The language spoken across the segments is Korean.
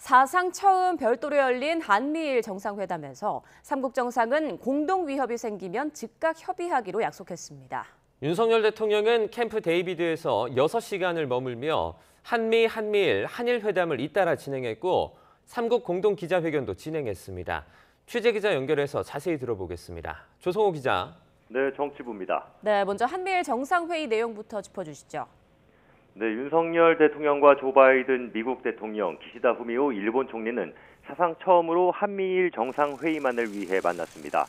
사상 처음 별도로 열린 한미일 정상회담에서 삼국 정상은 공동 위협이 생기면 즉각 협의하기로 약속했습니다. 윤석열 대통령은 캠프 데이비드에서 6시간을 머물며 한미일, 한일 회담을 잇따라 진행했고 삼국 공동 기자회견도 진행했습니다. 취재 기자 연결해서 자세히 들어보겠습니다. 조성호 기자. 네, 정치부입니다. 네, 먼저 한미일 정상회의 내용부터 짚어주시죠. 네, 윤석열 대통령과 조 바이든 미국 대통령, 기시다 후미오 일본 총리는 사상 처음으로 한미일 정상회의만을 위해 만났습니다.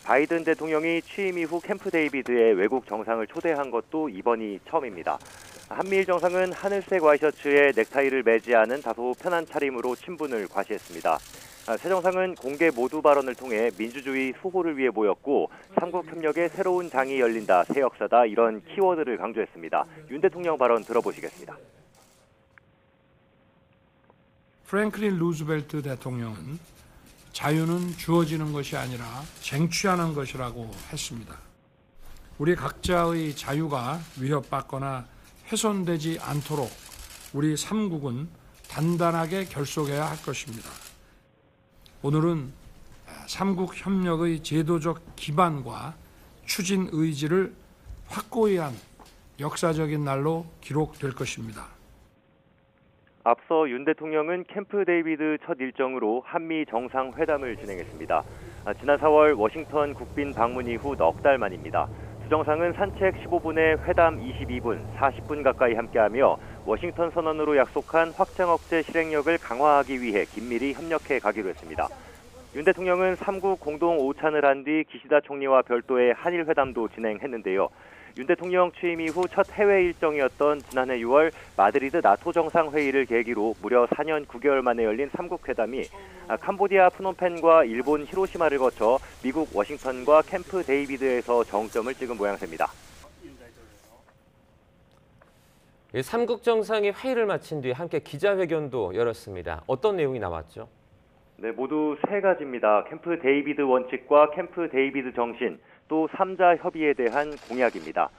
바이든 대통령이 취임 이후 캠프 데이비드에 외국 정상을 초대한 것도 이번이 처음입니다. 한미일 정상은 하늘색 와이셔츠에 넥타이를 매지 않은 다소 편한 차림으로 친분을 과시했습니다. 새 정상은 공개 모두 발언을 통해 민주주의 수호를 위해 모였고 삼국 협력의 새로운 장이 열린다, 새 역사다 이런 키워드를 강조했습니다. 윤 대통령 발언 들어보시겠습니다. 프랭클린 루즈벨트 대통령은 자유는 주어지는 것이 아니라 쟁취하는 것이라고 했습니다. 우리 각자의 자유가 위협받거나 훼손되지 않도록 우리 삼국은 단단하게 결속해야 할 것입니다. 오늘은 삼국 협력의 제도적 기반과 추진 의지를 확고히 한 역사적인 날로 기록될 것입니다. 앞서 윤 대통령은 캠프 데이비드 첫 일정으로 한미 정상회담을 진행했습니다. 지난 4월 워싱턴 국빈 방문 이후 넉 달 만입니다. 두 정상은 산책 15분에 회담 22분, 40분 가까이 함께하며 워싱턴 선언으로 약속한 확장 억제 실행력을 강화하기 위해 긴밀히 협력해 가기로 했습니다. 윤 대통령은 삼국 공동 오찬을 한 뒤 기시다 총리와 별도의 한일 회담도 진행했는데요. 윤 대통령 취임 이후 첫 해외 일정이었던 지난해 6월 마드리드 나토 정상회의를 계기로 무려 4년 9개월 만에 열린 삼국회담이 캄보디아 프놈펜과 일본 히로시마를 거쳐 미국 워싱턴과 캠프 데이비드에서 정점을 찍은 모양새입니다. 삼국 정상이 회의를 마친 뒤 함께 기자회견도 열었습니다. 어떤 내용이 나왔죠? 네, 모두 세 가지입니다. 캠프 데이비드 원칙과 캠프 데이비드 정신, 또 3자 협의에 대한 공약입니다.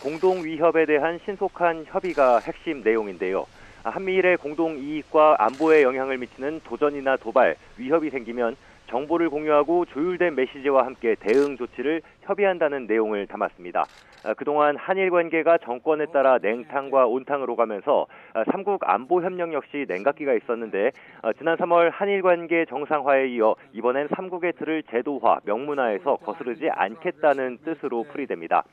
공동 위협에 대한 신속한 협의가 핵심 내용인데요. 한미일의 공동 이익과 안보에 영향을 미치는 도전이나 도발, 위협이 생기면 정보를 공유하고 조율된 메시지와 함께 대응 조치를 협의한다는 내용을 담았습니다. 그동안 한일 관계가 정권에 따라 냉탕과 온탕으로 가면서 삼국 안보 협력 역시 냉각기가 있었는데 지난 3월 한일 관계 정상화에 이어 이번엔 삼국의 틀을 제도화, 명문화해서 거스르지 않겠다는 뜻으로 풀이됩니다.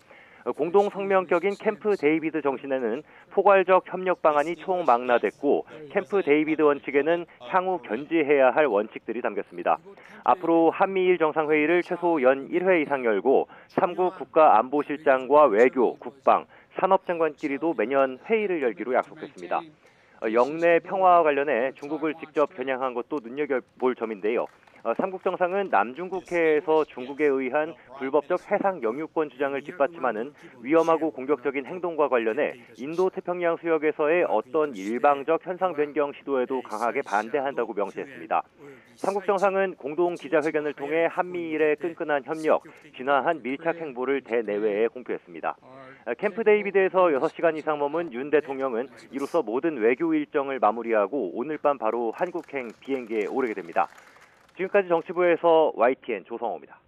공동 성명격인 캠프 데이비드 정신에는 포괄적 협력 방안이 총망라됐고 캠프 데이비드 원칙에는 향후 견지해야 할 원칙들이 담겼습니다. 앞으로 한미일 정상회의를 최소 연 1회 이상 열고 삼국 국가안보실장과 외교, 국방, 산업장관끼리도 매년 회의를 열기로 약속했습니다. 영내 평화와 관련해 중국을 직접 겨냥한 것도 눈여겨볼 점인데요. 삼국 정상은 남중국해에서 중국에 의한 불법적 해상 영유권 주장을 뒷받침하는 위험하고 공격적인 행동과 관련해 인도태평양 수역에서의 어떤 일방적 현상 변경 시도에도 강하게 반대한다고 명시했습니다. 삼국 정상은 공동 기자회견을 통해 한미일의 끈끈한 협력, 진화한 밀착 행보를 대내외에 공표했습니다. 캠프 데이비드에서 6시간 이상 머문 윤 대통령은 이로써 모든 외교 일정을 마무리하고 오늘 밤 바로 한국행 비행기에 오르게 됩니다. 지금까지 정치부에서 YTN 조성호입니다.